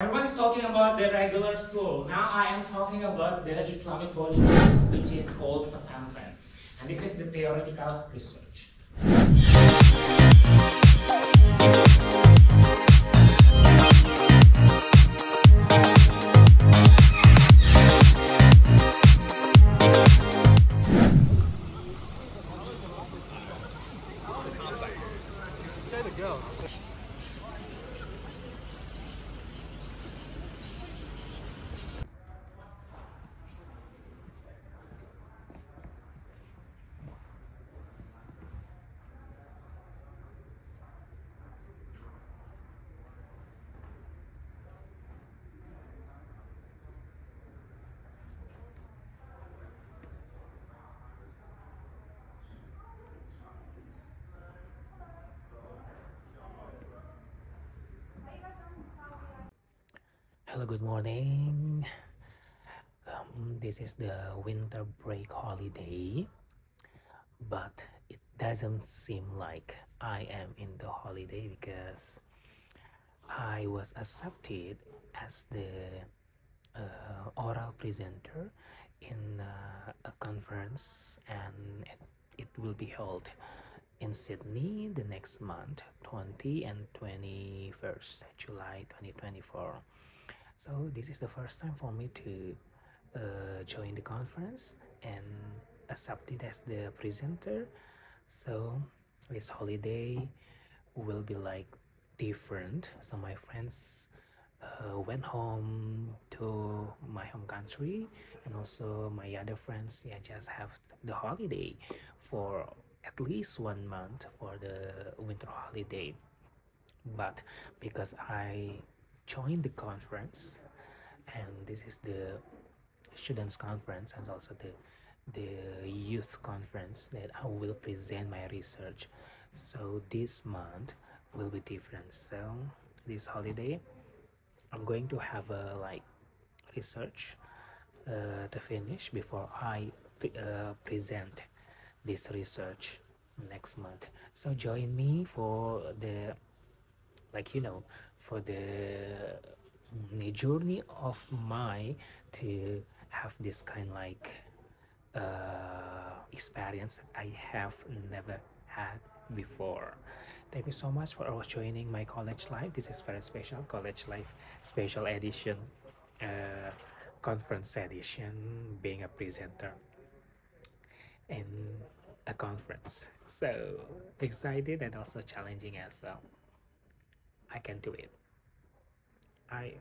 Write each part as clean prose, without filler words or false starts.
Everyone's talking about the regular school. Now I am talking about the Islamic holy schools, which is called pesantren. And this is the theoretical research. Hello, good morning. This is the winter break holiday, but it doesn't seem like I am in the holiday because I was accepted as the oral presenter in a conference, and it will be held in Sydney the next month, 20 and 21st July 2024. So this is the first time for me to join the conference and accepted as the presenter. So this holiday will be like different. So my friends went home to my home country, and also my other friends just have the holiday for at least 1 month for the winter holiday. But because I joined the conference, and this is the students conference and also the youth conference that I will present my research, so this month will be different. So this holiday I'm going to have a like research to finish before I present this research next month. So join me for the for the journey of my to have this kind experience that I have never had before. Thank you so much for joining my college life. This is very special college life special edition, uh, conference edition, being a presenter in a conference. So excited and also challenging as well. I can do it. I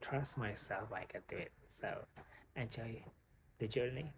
trust myself I can do it. So enjoy the journey.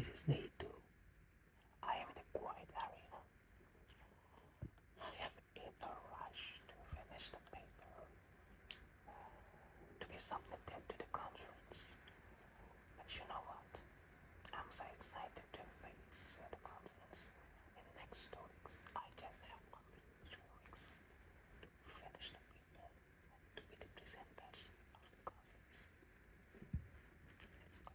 This is day 2. I am in a quiet area. I am in a rush to finish the paper to be submitted to the conference. But you know what? I'm so excited to face the conference in next 2 weeks. I just have only 3 weeks to finish the paper and to be the presenters of the conference. Let's go.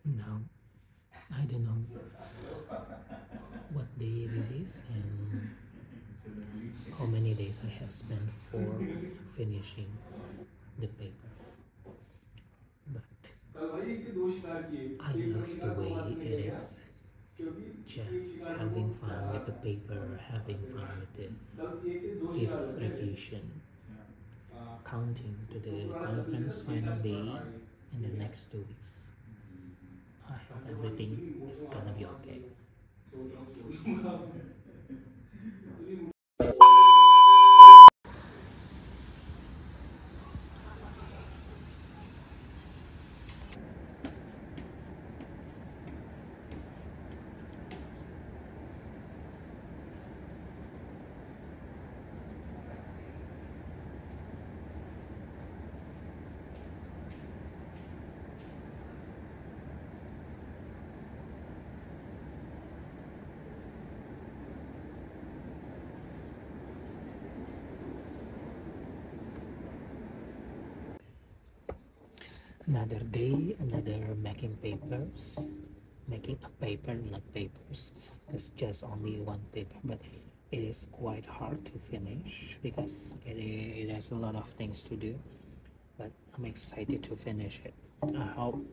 Now, I don't know what day this is and how many days I have spent for finishing the paper. But I love the way it is. Just having fun with the paper, having fun with the revision, counting to the conference final day in the next 2 weeks. I hope everything is gonna be okay. Another day, another making papers. Making a paper, not papers. It's just only one paper, but it is quite hard to finish because it has a lot of things to do. But I'm excited to finish it. I hope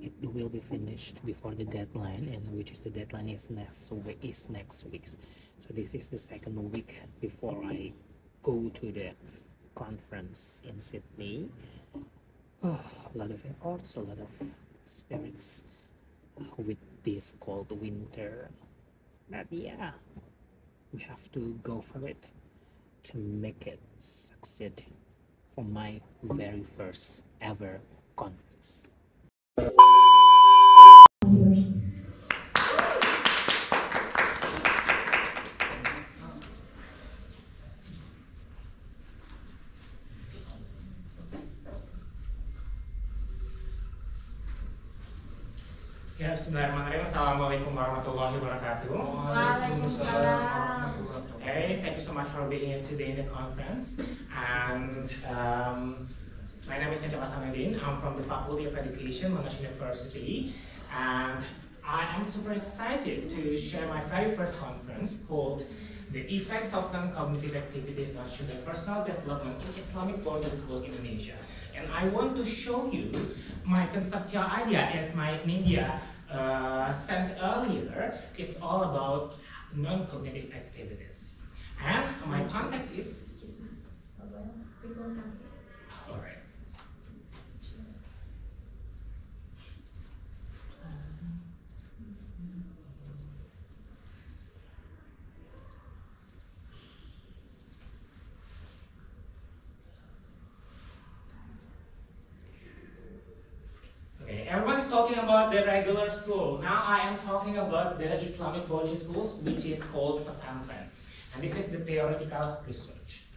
it will be finished before the deadline, and which is the deadline is next week. So this is the second week before I go to the conference in Sydney. Oh, a lot of efforts, a lot of spirits with this cold winter. But yeah, we have to go for it to make it succeed for my very first ever conference. Ya, bismillahirrahmanirrahim. Assalamualaikum warahmatullahi wabarakatuh. Waalaikumsalam. Hey, thank you so much for being here today in the conference. And my name is Cecep Hasanuddin. I'm from the Faculty of Education, Monash University. And I am super excited to share my very first conference called The Effects of Non-Cognitive Activities on Student Personal Development in Islamic Boarding School Indonesia. And I want to show you my conceptual idea, as my Nindya sent earlier. It's all about non-cognitive activities. And my context is... All right. Okay, everyone's talking about the regular school. Now I am talking about the Islamic boarding schools, which is called pesantren. And this is the theoretical research.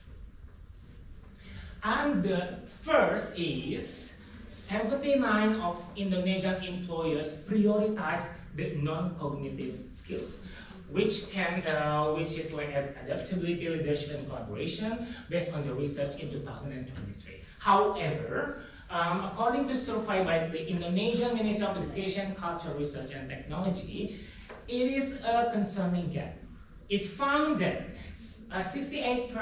And the first is 79 of Indonesian employers prioritize the non-cognitive skills. which is like adaptability, leadership, and collaboration based on the research in 2023. However, according to survey by the Indonesian Ministry of Education, Culture, Research, and Technology, it is a concerning gap. It found that 68%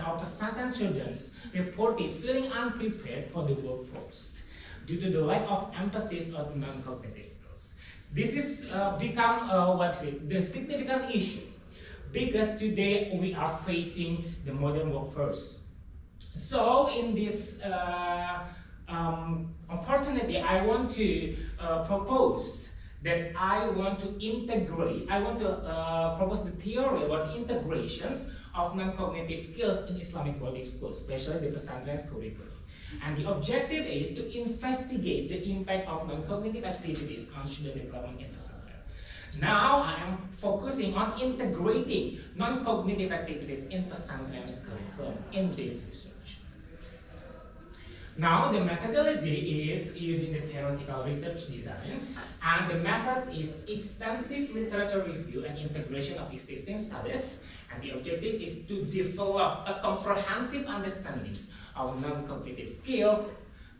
of pesantren students reported feeling unprepared for the workforce due to the lack of emphasis on non-cognitive skills. This is become the significant issue because today we are facing the modern workforce. So in this opportunity, I want to propose that I want to propose the theory about integrations of non-cognitive skills in Islamic boarding schools, especially the pesantren's curriculum. And the objective is to investigate the impact of non-cognitive activities on student development in pesantren. Now I am focusing on integrating non-cognitive activities in pesantren's curriculum in this research. Now the methodology is using the theoretical research design, and the methods is extensive literature review and integration of existing studies, and the objective is to develop a comprehensive understanding of non-cognitive skills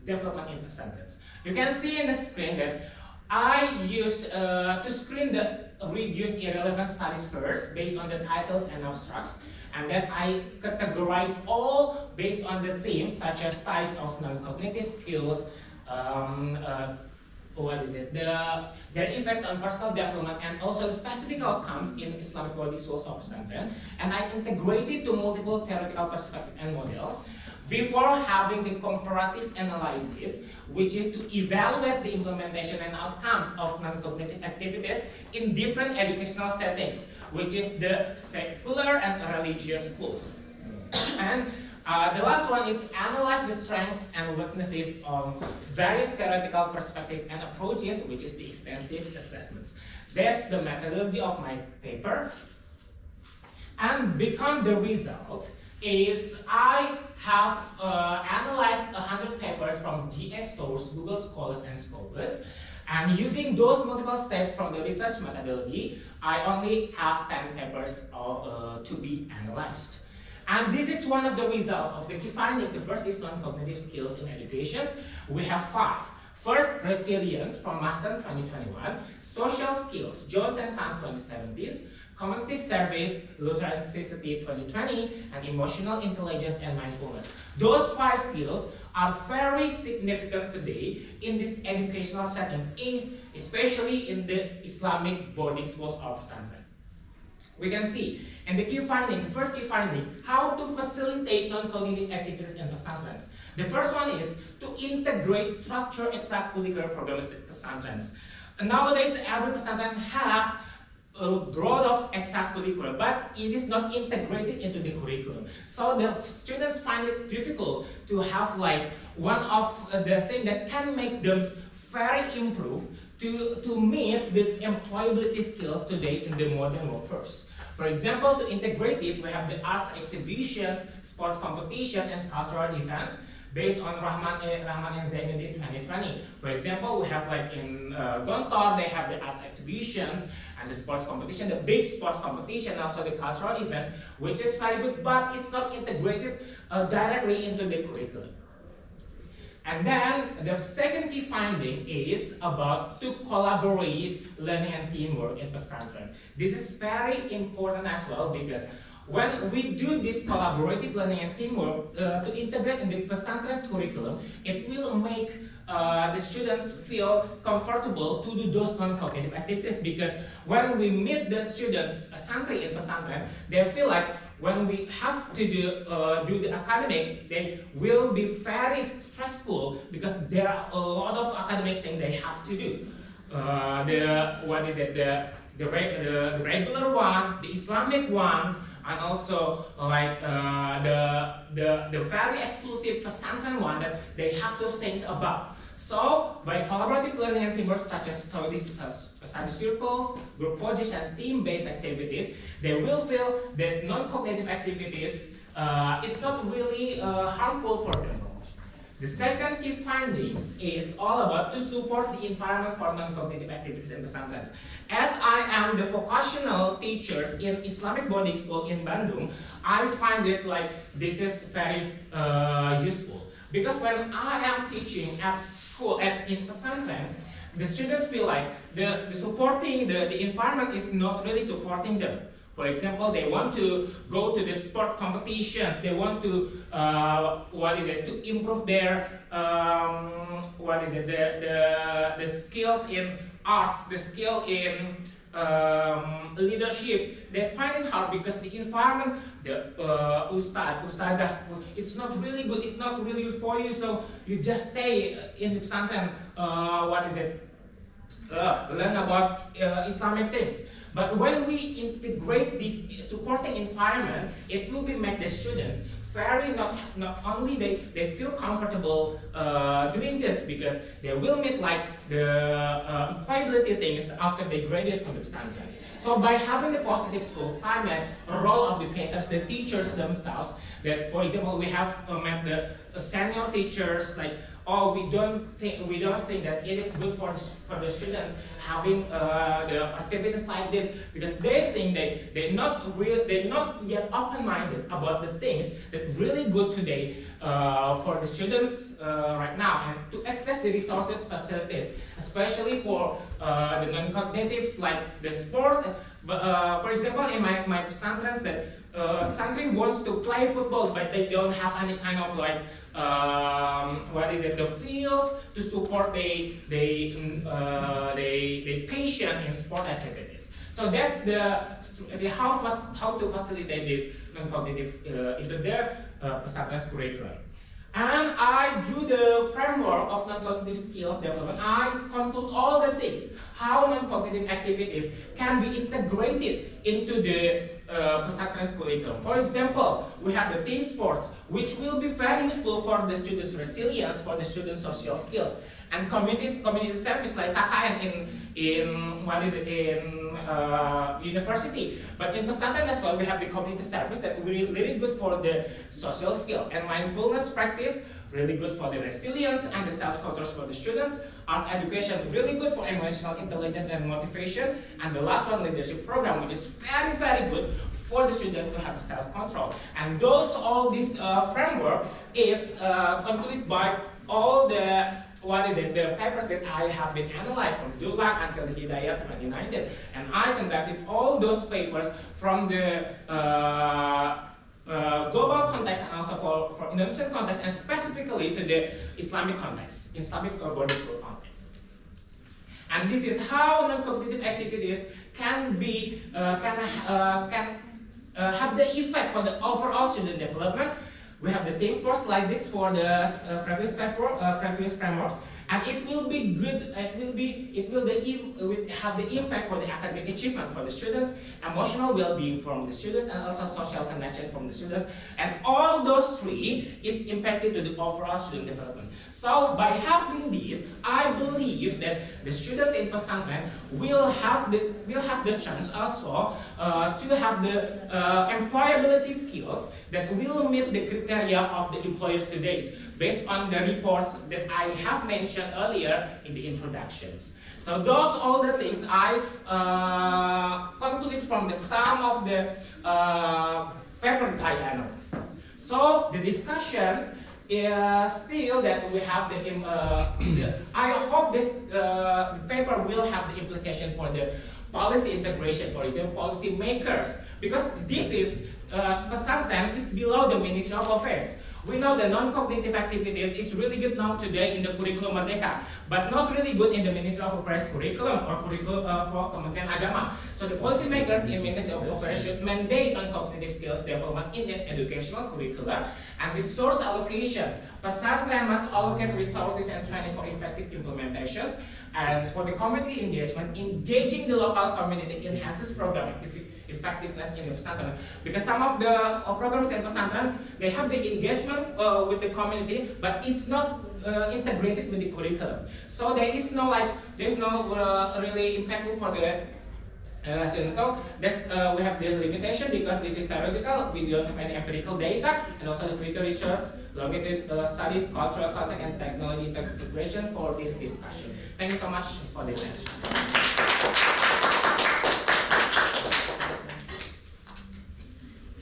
development in pesantren. You can see in the screen that I use to screen the reduced irrelevant studies first based on the titles and abstracts, and then I categorize all based on the themes such as types of non-cognitive skills, their effects on personal development, and also the specific outcomes in Islamic boarding schools or pesantren, and I integrate it to multiple theoretical perspectives and models before having the comparative analysis, which is to evaluate the implementation and outcomes of non-cognitive activities in different educational settings, which is the secular and religious schools. And the last one is analyze the strengths and weaknesses on various theoretical perspectives and approaches, which is the extensive assessments. That's the methodology of my paper. And become the result is I have analyzed 100 papers from GS Stores, Google Scholars, and Scholars. And using those multiple steps from the research methodology, I only have 10 papers to be analyzed. And this is one of the results of the key findings. The first is non-cognitive skills in education. We have 5. First, resilience from Master 2021, social skills, Jones and Kahn 2017, community service, Luther and Cicety 2020, and emotional intelligence and mindfulness. Those 5 skills are very significant today in these educational settings, especially in the Islamic boarding schools or pesantren. We can see, and the key finding, first key finding, how to facilitate non-cognitive activities in pesantren. The first one is to integrate structured extracurricular programs in pesantren. Nowadays, every pesantren have a lot of extracurricular, but it is not integrated into the curriculum. So the students find it difficult to have like one of the things that can make them very improve to meet the employability skills today in the modern workforce. For example, to integrate this, we have the arts exhibitions, sports competition, and cultural events based on Rahman and Zainuddin 2020. For example, we have like in Gontor, they have the arts exhibitions and the sports competition, the big sports competition, also the cultural events, which is very good, but it's not integrated directly into the curriculum. And then the second key finding is about to collaborate learning and teamwork in pesantren. This is very important as well because when we do this collaborative learning and teamwork to integrate in the pesantren's curriculum, it will make the students feel comfortable to do those non-cognitive activities, because when we meet the students, santri in pesantren, they feel like when we have to do the academic, they will be very stressful because there are a lot of academic things they have to do. The regular one, the Islamic ones, and also like the very exclusive pesantren one that they have to think about. So by collaborative learning and teamwork, such as study circles, group projects, and team-based activities, they will feel that non-cognitive activities is not really harmful for them. The second key findings is all about to support the environment for non-cognitive activities in pesantren. As I am the vocational teacher in Islamic boarding school in Bandung, I find it like this is very useful. Because when I am teaching at school, in pesantren, the students feel like the environment is not really supporting them. For example, they want to go to the sport competitions. They want to to improve their the skills in arts, the skill in leadership. They find it hard because the environment, the ustazah, it's not really good. It's not really good for you. So you just stay in pesantren. Learn about Islamic things. But when we integrate this supporting environment, it will make the students very not only they feel comfortable doing this because they will meet like the employability things after they graduate from the pesantren. So by having the positive school climate, role of educators, the teachers themselves, that for example we have met the senior teachers like. Or we don't think that it is good for the students having the activities like this because they think they're not yet open-minded about the things that really good today for the students right now, and to access the resources facilities, especially for the non-cognitives like the sport. For example, in my pesantren, that pesantren wants to play football, but they don't have any kind of like the field to support the patient in sport activities. So that's the how to facilitate this non-cognitive into their pesantren curriculum. And I do the framework of non-cognitive skills development. I conclude all the things, how non-cognitive activities can be integrated into the pesantren curriculum. For example, we have the team sports, which will be very useful for the students' resilience, for the students' social skills, and community service like KKN in university. But in pesantren as well, we have the community service that really, really good for the social skill, and mindfulness practice really good for the resilience and the self-control for the students. Arts education really good for emotional intelligence and motivation. And the last one, leadership program, which is very, very good for the students to have self-control. And all this framework is concluded by all the the papers that I have been analyzed from Dulak until the Hidayat 2019. And I conducted all those papers from the global context and also for Indonesian context, and specifically to the Islamic context, Islamic boarding school context. And this is how non-cognitive activities can be have the effect for the overall student development. We have the team sports like this for the previous frameworks, and it will be good. It will have the impact for the academic achievement for the students, emotional well-being from the students, and also social connection from the students. And all those three is impacted to the overall student development. So by having this, I believe that the students in pesantren will have the chance also to have the employability skills that will meet the criteria of the employers today, based on the reports that I have mentioned earlier in the introductions. So those all the things I concluded from the sum of the paper that I analyzed. So the discussions still that we have I hope this paper will have the implication for the policy integration, for example, policy makers, because this is pesantren is below the Ministry of Affairs. We know the non-cognitive activities is really good now today in the curriculum Merdeka, but not really good in the Ministry of Affairs curriculum or curriculum for Kementerian Agama. So the policymakers in Ministry of Affairs should mandate non-cognitive skills development in an educational curriculum, and resource allocation. Pesantren must allocate resources and training for effective implementations. And for the community engagement, engaging the local community enhances program effectiveness in the pesantren. Because some of the programs in pesantren, they have the engagement with the community, but it's not integrated with the curriculum. So there's no really impactful for the So we have this limitation because this is theoretical. We don't have any empirical data, and also the future research, longitudinal studies, cultural context, and technology integration for this discussion. Thank you so much for the attention.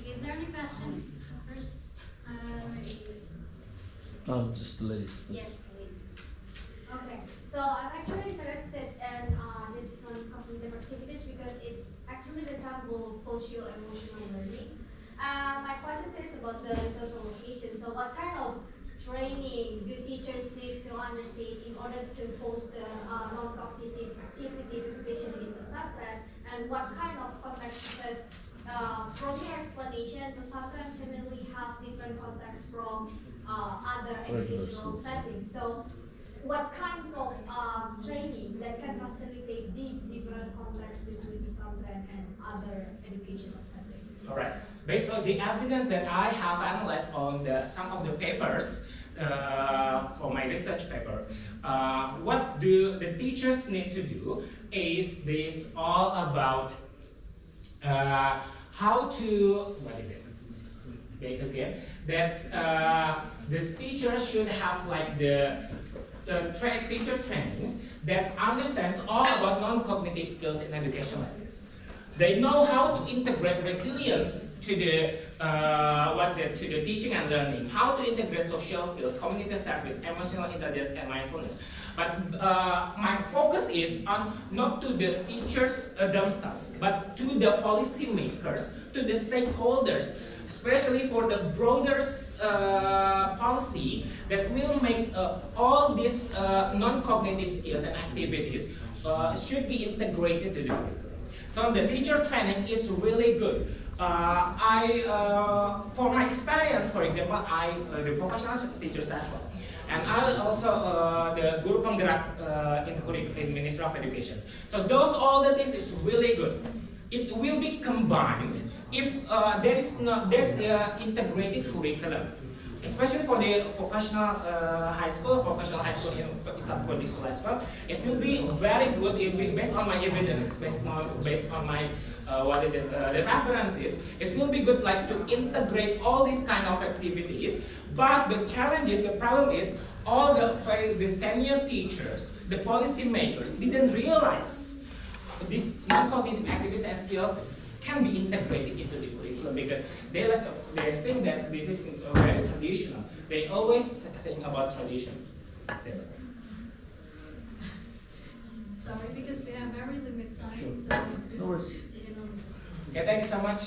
Is there any question? First, just the ladies. yes, please. Okay, so I'm actually interested in this non-cognitive activities because it actually resembles social emotional learning. My question is about the resource allocation. So what kind of training do teachers need to undertake in order to foster non-cognitive activities, especially in pesantren? And what kind of context? Because from your explanation, pesantren seemingly have different contexts from other educational settings. So what kinds of training that can facilitate these different contexts between pesantren and other educational settings? All right. Based on the evidence that I have analyzed on some of the papers for my research paper, what do the teachers need to do is this all about how to, what is it? Wait again. That's the teachers should have like the teacher trainings that understands all about non-cognitive skills in education like this. They know how to integrate resilience to the to the teaching and learning, how to integrate social skills, community service, emotional intelligence, and mindfulness. But my focus is on not to the teachers themselves, but to the policymakers, to the stakeholders, especially for the broader policy that will make all these non-cognitive skills and activities should be integrated to the curriculum. So the teacher training is really good. For my experience, for example, I the vocational teachers as well, and I also the guru penggerak in Ministry of Education. So those all the things is really good. It will be combined if there's integrated curriculum, especially for the vocational high school in Islam Public School as well. It will be very good. It will be based on my evidence, based on my the references. It will be good like to integrate all these kind of activities. But the challenge is, the problem is, all the senior teachers, the policymakers didn't realize these non-cognitive activities and skills can be integrated into the curriculum because they think that this is very traditional. They always think about tradition. That's it. Sorry, because we have very limited time. So, No worries. you know. Okay, thank you so much.